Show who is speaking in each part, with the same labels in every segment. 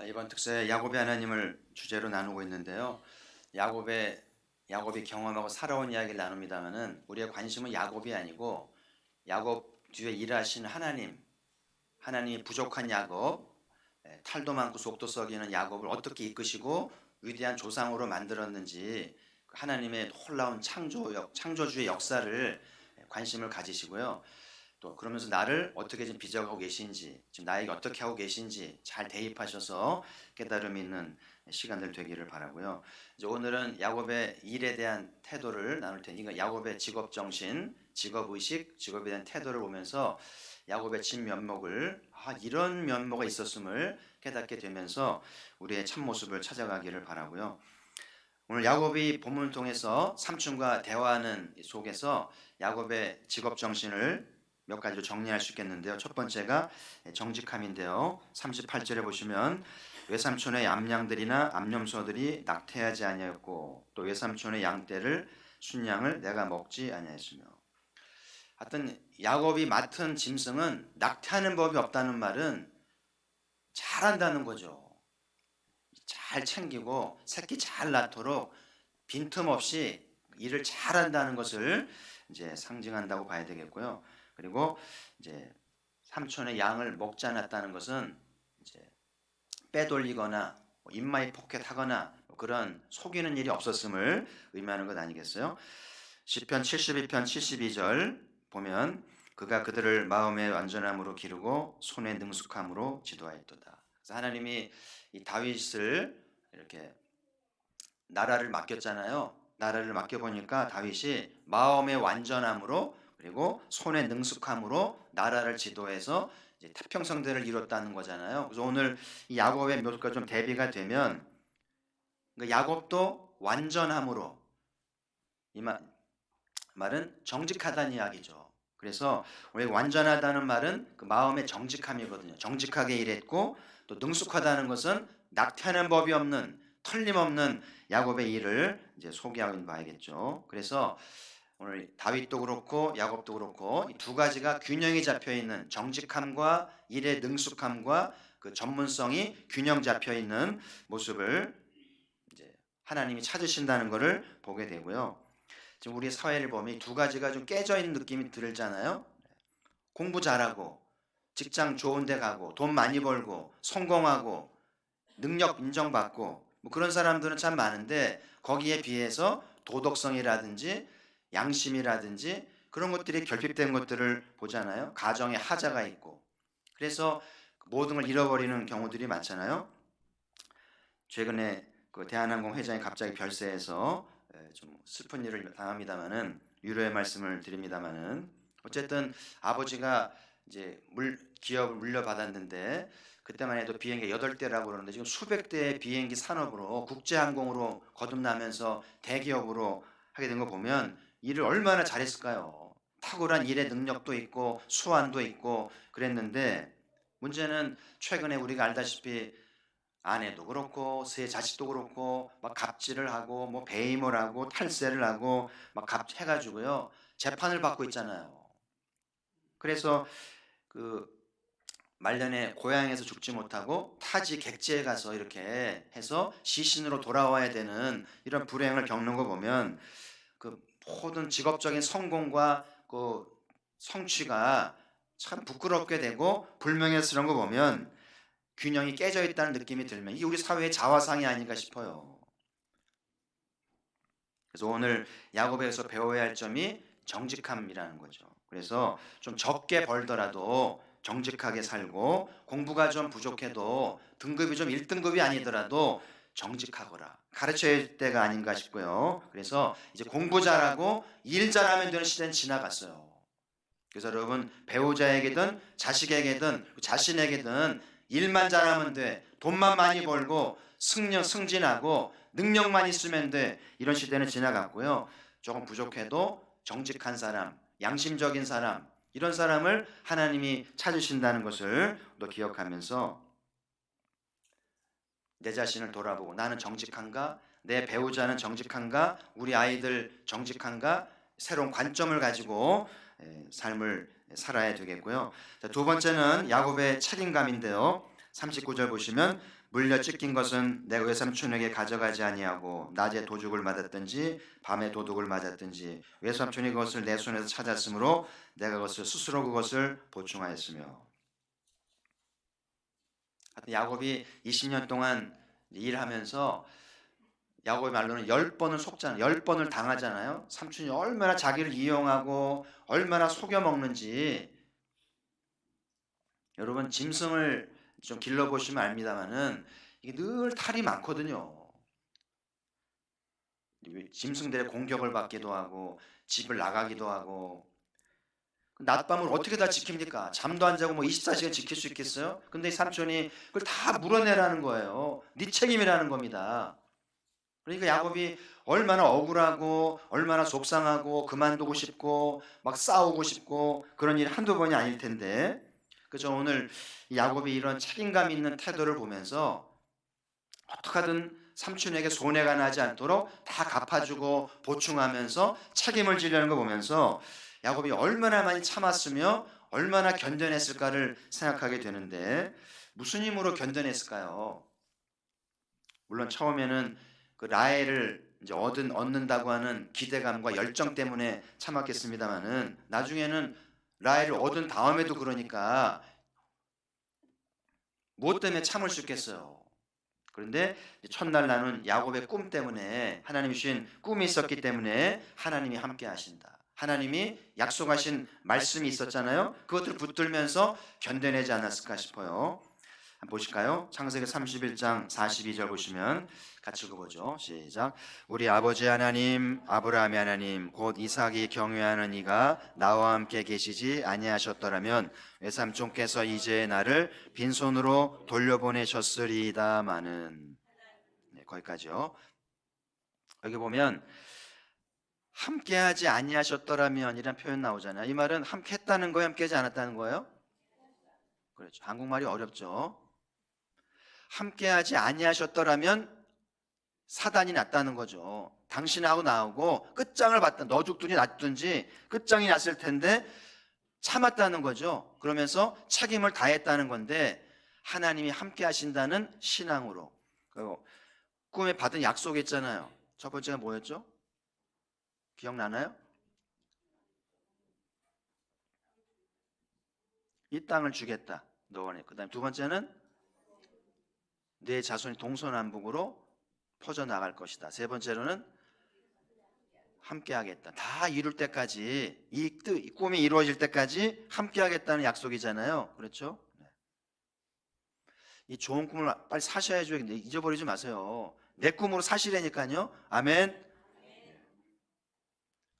Speaker 1: 이번 특서에 야곱의 하나님을 주제로 나누고 있는데요. 야곱이 경험하고 살아온 이야기를 나눕니다만은 우리의 관심은 야곱이 아니고 야곱 뒤에 일하신 하나님이 부족한 야곱, 탈도 많고 속도 썩이는 야곱을 어떻게 이끄시고 위대한 조상으로 만들었는지 하나님의 놀라운 창조주의 역사를 관심을 가지시고요. 또 그러면서 나를 어떻게 지금 빚어가고 계신지, 지금 나에게 어떻게 하고 계신지 잘 대입하셔서 깨달음이 있는 시간들 되기를 바라고요. 이제 오늘은 야곱의 일에 대한 태도를 나눌 테니까 야곱의 직업 정신, 직업 의식, 직업에 대한 태도를 보면서 야곱의 진면목을 이런 면모가 있었음을 깨닫게 되면서 우리의 참모습을 찾아가기를 바라고요. 오늘 야곱이 본문을 통해서 삼촌과 대화하는 속에서 야곱의 직업 정신을 몇 가지로 정리할 수 있겠는데요. 첫 번째가 정직함인데요. 38절에 보시면 외삼촌의 암양들이나 암염소들이 낙태하지 아니하였고 또 외삼촌의 양떼를 순양을 내가 먹지 아니하였으며, 하여튼 야곱이 맡은 짐승은 낙태하는 법이 없다는 말은 잘한다는 거죠. 잘 챙기고 새끼 잘 낳도록 빈틈없이 일을 잘한다는 것을 이제 상징한다고 봐야 되겠고요. 그리고 이제 삼촌의 양을 먹지 않았다는 것은 이제 빼돌리거나 입마이 포켓하거나 그런 속이는 일이 없었음을 의미하는 것 아니겠어요? 시편 72편 72절 보면 그가 그들을 마음의 완전함으로 기르고 손의 능숙함으로 지도하였도다. 그래서 하나님이 이 다윗을 이렇게 나라를 맡겼잖아요. 나라를 맡겨보니까 다윗이 마음의 완전함으로 그리고 손의 능숙함으로 나라를 지도해서 이제 태평성대를 이뤘다는 거잖아요. 그래서 오늘 이 야곱의 묘수가 좀 대비가 되면 야곱도 완전함으로, 이 말은 정직하다는 이야기죠. 그래서 우리 완전하다는 말은 그 마음의 정직함이거든요. 정직하게 일했고 또 능숙하다는 것은 낙태하는 법이 없는 털림없는 야곱의 일을 이제 소개하고 있는 바이겠죠. 그래서 오늘 다윗도 그렇고 야곱도 그렇고 이 두 가지가 균형이 잡혀 있는, 정직함과 일의 능숙함과 그 전문성이 균형 잡혀 있는 모습을 이제 하나님이 찾으신다는 것을 보게 되고요. 지금 우리 사회를 보면 이 두 가지가 좀 깨져 있는 느낌이 들잖아요. 공부 잘하고 직장 좋은 데 가고 돈 많이 벌고 성공하고 능력 인정받고 뭐 그런 사람들은 참 많은데 거기에 비해서 도덕성이라든지 양심이라든지 그런 것들이 결핍된 것들을 보잖아요. 가정에 하자가 있고 그래서 모든 걸 잃어버리는 경우들이 많잖아요. 최근에 그 대한항공 회장이 갑자기 별세해서 좀 슬픈 일을 당합니다마는 위로의 말씀을 드립니다마는, 어쨌든 아버지가 이제 기업을 물려받았는데 그때만 해도 비행기 8대라고 그러는데 지금 수백 대의 비행기 산업으로 국제항공으로 거듭나면서 대기업으로 하게 된 거 보면 일을 얼마나 잘했을까요? 탁월한 일의 능력도 있고 수완도 있고 그랬는데, 문제는 최근에 우리가 알다시피 아내도 그렇고 세 자식도 그렇고 막 갑질을 하고 뭐 배임을 하고 탈세를 하고 막 해가지고요 재판을 받고 있잖아요. 그래서 그 말년에 고향에서 죽지 못하고 타지 객지에 가서 이렇게 해서 시신으로 돌아와야 되는 이런 불행을 겪는 거 보면 그 모든 직업적인 성공과 그 성취가 참 부끄럽게 되고 불명예스러운 거 보면 균형이 깨져 있다는 느낌이 들면 이게 우리 사회의 자화상이 아닌가 싶어요. 그래서 오늘 야곱에서 배워야 할 점이 정직함이라는 거죠. 그래서 좀 적게 벌더라도 정직하게 살고 공부가 좀 부족해도 등급이 좀 1등급이 아니더라도 정직하거라. 가르쳐야 할 때가 아닌가 싶고요. 그래서 이제 공부 잘하고 일 잘하면 되는 시대는 지나갔어요. 그래서 여러분 배우자에게든 자식에게든 자신에게든 일만 잘하면 돼. 돈만 많이 벌고 승진하고 능력만 있으면 돼. 이런 시대는 지나갔고요. 조금 부족해도 정직한 사람, 양심적인 사람, 이런 사람을 하나님이 찾으신다는 것을 또 기억하면서 내 자신을 돌아보고 나는 정직한가? 내 배우자는 정직한가? 우리 아이들 정직한가? 새로운 관점을 가지고 삶을 살아야 되겠고요. 두 번째는 야곱의 책임감인데요. 39절 보시면 물려 찢긴 것은 내 외삼촌에게 가져가지 아니하고 낮에 도둑을 맞았든지 밤에 도둑을 맞았든지 외삼촌이 그것을 내 손에서 찾았으므로 내가 그것을 스스로 그것을 보충하였으며. 야곱이 20년 동안 일하면서 야곱의 말로는 10번을 속잖아요. 10번을 당하잖아요. 삼촌이 얼마나 자기를 이용하고 얼마나 속여먹는지. 여러분 짐승을 좀 길러보시면 압니다만은 이게 늘 탈이 많거든요. 짐승들의 공격을 받기도 하고 집을 나가기도 하고. 낮밤을 어떻게 다 지킵니까? 잠도 안 자고 뭐 24시간 지킬 수 있겠어요? 근데 삼촌이 그걸 다 물어내라는 거예요. 네 책임이라는 겁니다. 그러니까 야곱이 얼마나 억울하고 얼마나 속상하고 그만두고 싶고 막 싸우고 싶고 그런 일 한두 번이 아닐 텐데. 그죠? 오늘 야곱이 이런 책임감 있는 태도를 보면서 어떻게든 삼촌에게 손해가 나지 않도록 다 갚아주고 보충하면서 책임을 지려는 거 보면서 야곱이 얼마나 많이 참았으며 얼마나 견뎌냈을까를 생각하게 되는데, 무슨 힘으로 견뎌냈을까요? 물론 처음에는 그 라헬을 이제 얻는다고 하는 기대감과 열정 때문에 참았겠습니다만은 나중에는 라헬을 얻은 다음에도 그러니까 무엇 때문에 참을 수 있겠어요. 그런데 첫날 나눈 야곱의 꿈 때문에, 하나님이 주신 꿈이 있었기 때문에 하나님이 함께 하신다. 하나님이 약속하신 말씀이 있었잖아요. 그것들을 붙들면서 견뎌내지 않았을까 싶어요. 한번 보실까요? 창세기 31장 42절 보시면 같이 읽어보죠. 시작. 우리 아버지 하나님, 아브라함의 하나님, 곧 이삭이 경외하는 이가 나와 함께 계시지 아니하셨더라면 외삼촌께서 이제 나를 빈손으로 돌려보내셨으리다마는. 네, 거기까지요. 여기 보면 함께하지 아니하셨더라면 이란 표현 나오잖아요. 이 말은 함께했다는 거예요, 함께하지 않았다는 거예요? 그렇죠. 한국말이 어렵죠. 함께하지 아니하셨더라면 사단이 났다는 거죠. 당신하고 나하고 끝장을 봤던, 너 죽든지 낫든지 끝장이 났을 텐데 참았다는 거죠. 그러면서 책임을 다했다는 건데, 하나님이 함께 하신다는 신앙으로. 꿈에 받은 약속이 있잖아요. 첫 번째가 뭐였죠? 기억나나요? 이 땅을 주겠다, 너원에. 그 다음에 두 번째는 내 자손이 동서남북으로 퍼져나갈 것이다. 세 번째로는 함께 하겠다. 다 이룰 때까지, 이 꿈이 이루어질 때까지 함께 하겠다는 약속이잖아요. 그렇죠? 이 좋은 꿈을 빨리 사셔야죠. 근데 잊어버리지 마세요. 내 꿈으로 사시라니까요. 아멘.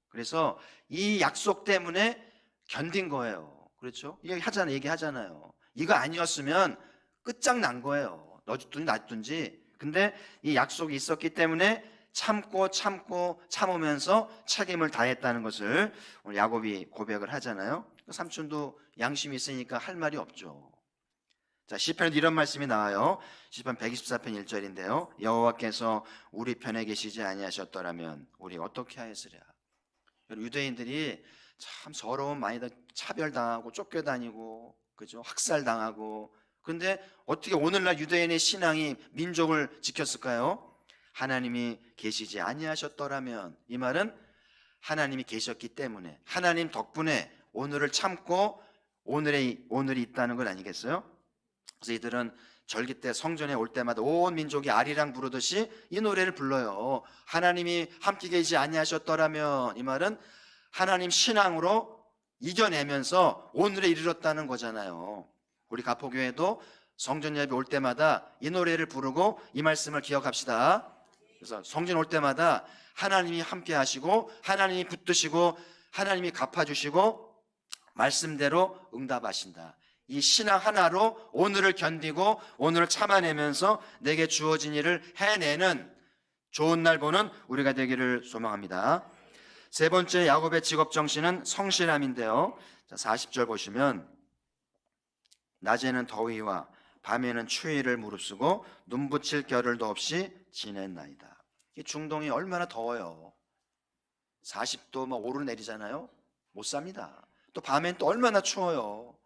Speaker 1: 그래서 이 약속 때문에 견딘 거예요. 그렇죠? 얘기하잖아요. 이거 아니었으면 끝장난 거예요. 너 죽든지 낫든지. 근데 이 약속이 있었기 때문에 참으면서 책임을 다했다는 것을 오늘 야곱이 고백을 하잖아요. 삼촌도 양심이 있으니까 할 말이 없죠. 자, 시편에도 이런 말씀이 나와요. 시편 124편 1절인데요. 여호와께서 우리 편에 계시지 아니하셨더라면 우리 어떻게 하였으랴. 유대인들이 참 서러움 많이 차별당하고 쫓겨다니고, 그죠? 학살당하고. 근데 어떻게 오늘날 유대인의 신앙이 민족을 지켰을까요? 하나님이 계시지 아니하셨더라면. 이 말은 하나님이 계셨기 때문에, 하나님 덕분에 오늘을 참고 오늘이 있다는 건 아니겠어요? 그래서 이들은 절기 때 성전에 올 때마다 온 민족이 아리랑 부르듯이 이 노래를 불러요. 하나님이 함께 계시지 아니하셨더라면. 이 말은 하나님 신앙으로 이겨내면서 오늘에 이르렀다는 거잖아요. 우리 가포교회도 성전 예배 올 때마다 이 노래를 부르고 이 말씀을 기억합시다. 그래서 성전 올 때마다 하나님이 함께 하시고 하나님이 붙드시고 하나님이 갚아주시고 말씀대로 응답하신다. 이 신앙 하나로 오늘을 견디고 오늘을 참아내면서 내게 주어진 일을 해내는 좋은 날 보는 우리가 되기를 소망합니다. 세 번째 야곱의 직업 정신은 성실함인데요. 40절 보시면 낮에는 더위와 밤에는 추위를 무릅쓰고 눈 붙일 겨를도 없이 지냈나이다. 이 중동이 얼마나 더워요. 40도 막 오르내리잖아요. 못 삽니다. 또 밤엔 또 얼마나 추워요.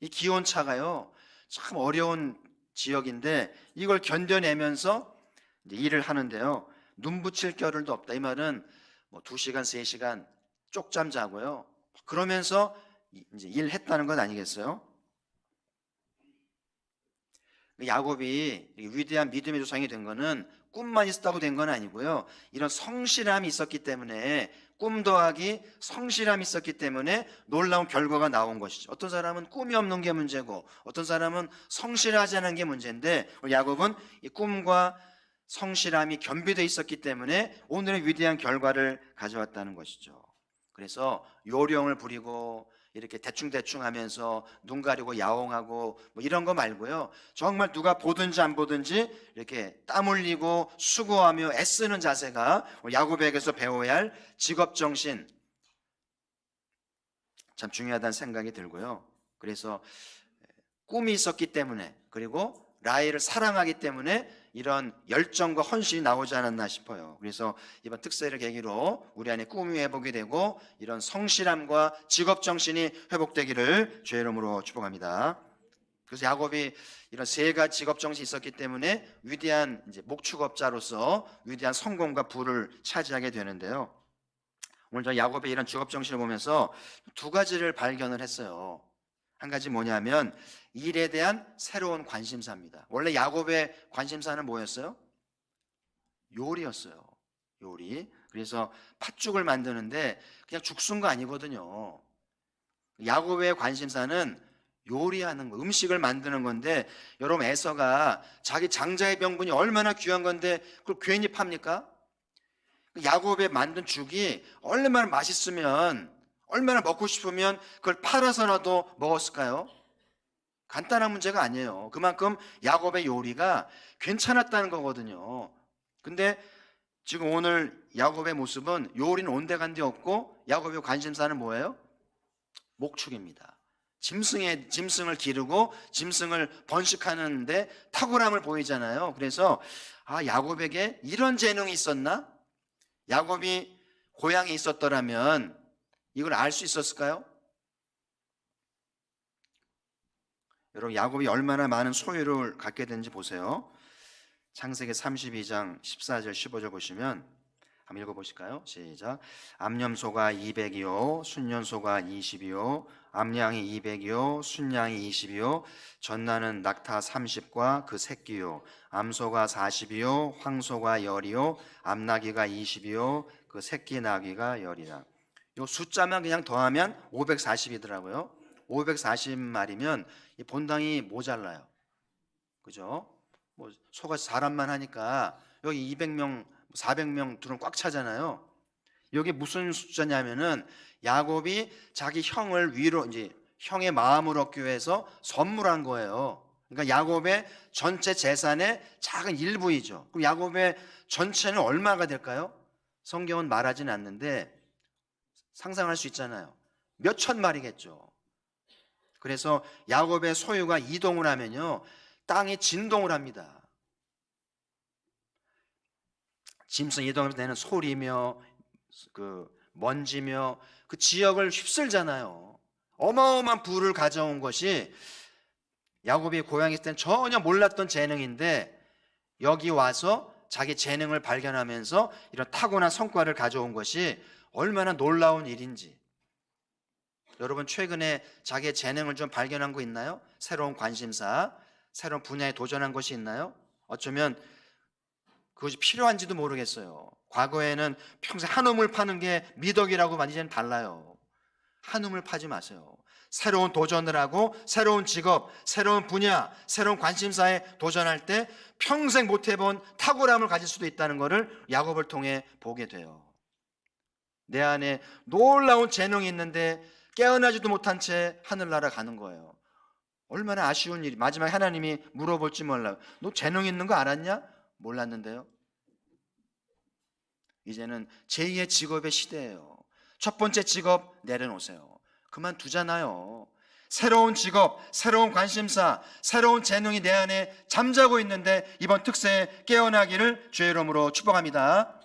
Speaker 1: 이 기온차가요 참 어려운 지역인데 이걸 견뎌내면서 이제 일을 하는데요. 눈 붙일 겨를도 없다. 이 말은 뭐 2시간, 3시간 쪽잠 자고요. 그러면서 이제 일했다는 건 아니겠어요? 야곱이 위대한 믿음의 조상이 된 거는 꿈만 있었다고 된 건 아니고요. 이런 성실함이 있었기 때문에, 꿈 더하기 성실함이 있었기 때문에 놀라운 결과가 나온 것이죠. 어떤 사람은 꿈이 없는 게 문제고 어떤 사람은 성실하지 않은 게 문제인데, 야곱은 이 꿈과 성실함이 겸비되어 있었기 때문에 오늘의 위대한 결과를 가져왔다는 것이죠. 그래서 요령을 부리고 이렇게 대충대충 하면서 눈 가리고 야옹하고 뭐 이런 거 말고요, 정말 누가 보든지 안 보든지 이렇게 땀 흘리고 수고하며 애쓰는 자세가 야곱에게서 배워야 할 직업정신, 참 중요하다는 생각이 들고요. 그래서 꿈이 있었기 때문에, 그리고 라헬을 사랑하기 때문에 이런 열정과 헌신이 나오지 않았나 싶어요. 그래서 이번 특세를 계기로 우리 안에 꿈이 회복이 되고 이런 성실함과 직업정신이 회복되기를 주의 이름으로 축복합니다. 그래서 야곱이 이런 3가지 직업정신이 있었기 때문에 위대한 이제 목축업자로서 위대한 성공과 부를 차지하게 되는데요. 오늘 저 야곱의 이런 직업정신을 보면서 2가지를 발견을 했어요. 한 가지 뭐냐면 일에 대한 새로운 관심사입니다. 원래 야곱의 관심사는 뭐였어요? 요리였어요. 요리. 그래서 팥죽을 만드는데 그냥 죽 쓴 거 아니거든요. 야곱의 관심사는 요리하는 거, 음식을 만드는 건데, 여러분 에서가 자기 장자의 병분이 얼마나 귀한 건데 그걸 괜히 팝니까? 야곱의 만든 죽이 얼마나 맛있으면, 얼마나 먹고 싶으면 그걸 팔아서라도 먹었을까요? 간단한 문제가 아니에요. 그만큼 야곱의 요리가 괜찮았다는 거거든요. 근데 지금 오늘 야곱의 모습은 요리는 온데간데 없고 야곱의 관심사는 뭐예요? 목축입니다. 짐승을 기르고 짐승을 번식하는데 탁월함을 보이잖아요. 그래서 야곱에게 이런 재능이 있었나? 야곱이 고향에 있었더라면 이걸 알 수 있었을까요? 여러분, 야곱이 얼마나 많은 소유를 갖게 된지 보세요. 창세기 32장 14절 15절 보시면 한번 읽어보실까요? 시작. 암염소가 200이요 순년소가 20이요 암양이 200이요 순양이 20이요 전나는 낙타 30과 그 새끼요 암소가 40이요 황소가 10이요 암나귀가 20이요 그 새끼 나귀가 10이라. 이 숫자만 그냥 더하면 540이더라고요. 540마리면 이 본당이 모자라요. 그죠? 뭐 소가 사람만 하니까 여기 200명, 400명 들은 꽉 차잖아요. 여기 무슨 숫자냐면은 야곱이 자기 형을 위로, 이제 형의 마음을 얻기 위해서 선물한 거예요. 그러니까 야곱의 전체 재산의 작은 일부이죠. 그럼 야곱의 전체는 얼마가 될까요? 성경은 말하지는 않는데 상상할 수 있잖아요. 몇 천 마리겠죠. 그래서 야곱의 소유가 이동을 하면요, 땅이 진동을 합니다. 짐승 이동하면서 내는 소리며 그 먼지며 그 지역을 휩쓸잖아요. 어마어마한 부를 가져온 것이 야곱이 고향에 있을 땐 전혀 몰랐던 재능인데 여기 와서 자기 재능을 발견하면서 이런 타고난 성과를 가져온 것이 얼마나 놀라운 일인지. 여러분, 최근에 자기의 재능을 좀 발견한 거 있나요? 새로운 관심사, 새로운 분야에 도전한 것이 있나요? 어쩌면 그것이 필요한지도 모르겠어요. 과거에는 평생 한우물 파는 게 미덕이라고 이제는 달라요. 한우물 파지 마세요. 새로운 도전을 하고 새로운 직업, 새로운 분야, 새로운 관심사에 도전할 때 평생 못 해본 탁월함을 가질 수도 있다는 것을 야곱을 통해 보게 돼요. 내 안에 놀라운 재능이 있는데 깨어나지도 못한 채 하늘나라 가는 거예요. 얼마나 아쉬운 일이. 마지막에 하나님이 물어볼지 몰라요. 너 재능 있는 거 알았냐? 몰랐는데요. 이제는 제2의 직업의 시대예요. 첫 번째 직업 내려놓으세요. 그만두잖아요. 새로운 직업, 새로운 관심사, 새로운 재능이 내 안에 잠자고 있는데 이번 특세에 깨어나기를 주의 이름으로 축복합니다.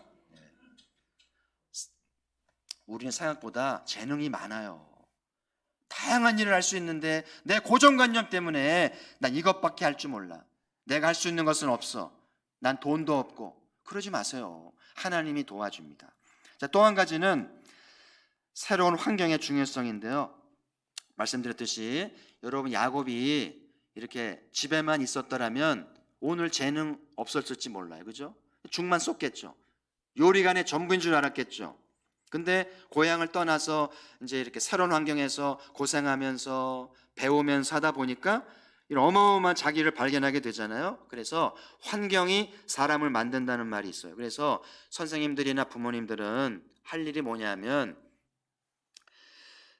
Speaker 1: 우리는 생각보다 재능이 많아요. 다양한 일을 할 수 있는데 내 고정관념 때문에 난 이것밖에 할 줄 몰라. 내가 할 수 있는 것은 없어. 난 돈도 없고. 그러지 마세요. 하나님이 도와줍니다. 자, 또 한 가지는 새로운 환경의 중요성인데요. 말씀드렸듯이 여러분 야곱이 이렇게 집에만 있었더라면 오늘 재능 없었을지 몰라요. 그죠? 죽만 쏟겠죠. 요리간의 전부인 줄 알았겠죠. 근데 고향을 떠나서 이제 이렇게 새로운 환경에서 고생하면서 배우면서 하다 보니까 이런 어마어마한 자기를 발견하게 되잖아요. 그래서 환경이 사람을 만든다는 말이 있어요. 그래서 선생님들이나 부모님들은 할 일이 뭐냐면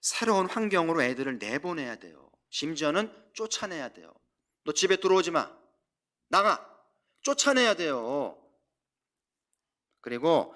Speaker 1: 새로운 환경으로 애들을 내보내야 돼요. 심지어는 쫓아내야 돼요. 너 집에 들어오지 마. 나가. 쫓아내야 돼요. 그리고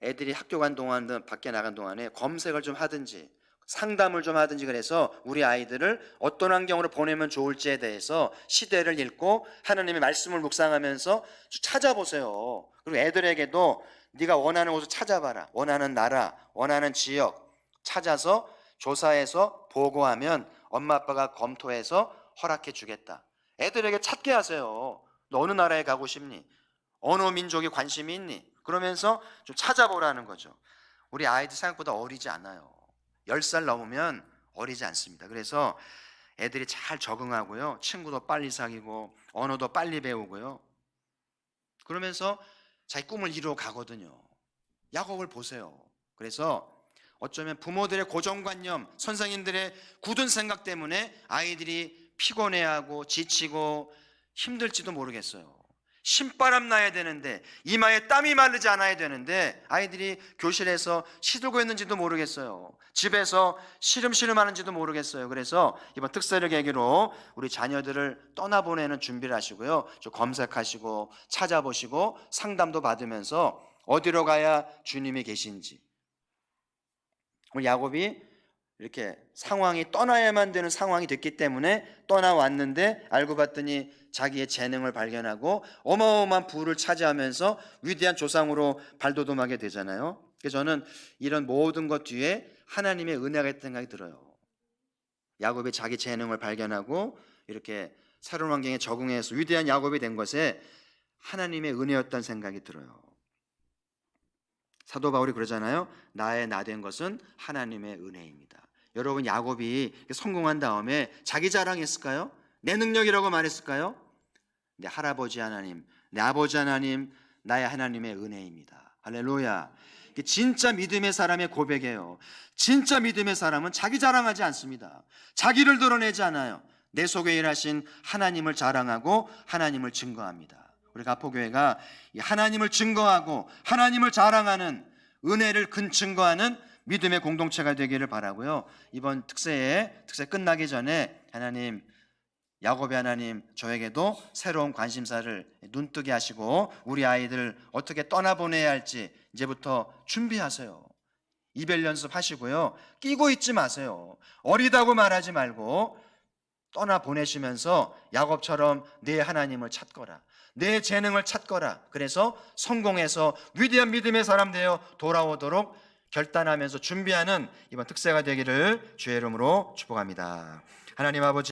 Speaker 1: 애들이 학교 간 동안, 밖에 나간 동안에 검색을 좀 하든지 상담을 좀 하든지 그래서 우리 아이들을 어떤 환경으로 보내면 좋을지에 대해서 시대를 읽고 하나님의 말씀을 묵상하면서 찾아보세요. 그리고 애들에게도 네가 원하는 곳을 찾아봐라. 원하는 나라, 원하는 지역 찾아서 조사해서 보고하면 엄마 아빠가 검토해서 허락해 주겠다. 애들에게 찾게 하세요. 너 어느 나라에 가고 싶니? 어느 민족에 관심이 있니? 그러면서 좀 찾아보라는 거죠. 우리 아이들 생각보다 어리지 않아요. 10살 넘으면 어리지 않습니다. 그래서 애들이 잘 적응하고요. 친구도 빨리 사귀고 언어도 빨리 배우고요. 그러면서 자기 꿈을 이루어 가거든요. 야곱을 보세요. 그래서 어쩌면 부모들의 고정관념, 선생님들의 굳은 생각 때문에 아이들이 피곤해하고 지치고 힘들지도 모르겠어요. 신바람 나야 되는데 이마에 땀이 마르지 않아야 되는데 아이들이 교실에서 시들고 있는지도 모르겠어요. 집에서 시름시름 하는지도 모르겠어요. 그래서 이번 특세를 계기로 우리 자녀들을 떠나보내는 준비를 하시고요. 좀 검색하시고 찾아보시고 상담도 받으면서 어디로 가야 주님이 계신지. 우리 야곱이 이렇게 상황이 떠나야만 되는 상황이 됐기 때문에 떠나왔는데 알고 봤더니 자기의 재능을 발견하고 어마어마한 부를 차지하면서 위대한 조상으로 발돋움하게 되잖아요. 그래서 저는 이런 모든 것 뒤에 하나님의 은혜가 있다는 생각이 들어요. 야곱이 자기 재능을 발견하고 이렇게 새로운 환경에 적응해서 위대한 야곱이 된 것에 하나님의 은혜였다는 생각이 들어요. 사도 바울이 그러잖아요. 나의 나 된 것은 하나님의 은혜입니다. 여러분 야곱이 성공한 다음에 자기 자랑했을까요? 내 능력이라고 말했을까요? 내 할아버지 하나님, 내 아버지 하나님, 나의 하나님의 은혜입니다. 할렐루야. 진짜 믿음의 사람의 고백이에요. 진짜 믿음의 사람은 자기 자랑하지 않습니다. 자기를 드러내지 않아요. 내 속에 일하신 하나님을 자랑하고 하나님을 증거합니다. 우리 가포교회가 하나님을 증거하고 하나님을 자랑하는 은혜를 증거하는 믿음의 공동체가 되기를 바라고요. 이번 특세 끝나기 전에 하나님, 야곱의 하나님 저에게도 새로운 관심사를 눈뜨게 하시고 우리 아이들 어떻게 떠나보내야 할지 이제부터 준비하세요. 이별 연습하시고요. 끼고 있지 마세요. 어리다고 말하지 말고 떠나보내시면서 야곱처럼 내 하나님을 찾거라. 내 재능을 찾거라. 그래서 성공해서 위대한 믿음의 사람 되어 돌아오도록 결단하면서 준비하는 이번 특세가 되기를 주의 이름으로 축복합니다. 하나님 아버지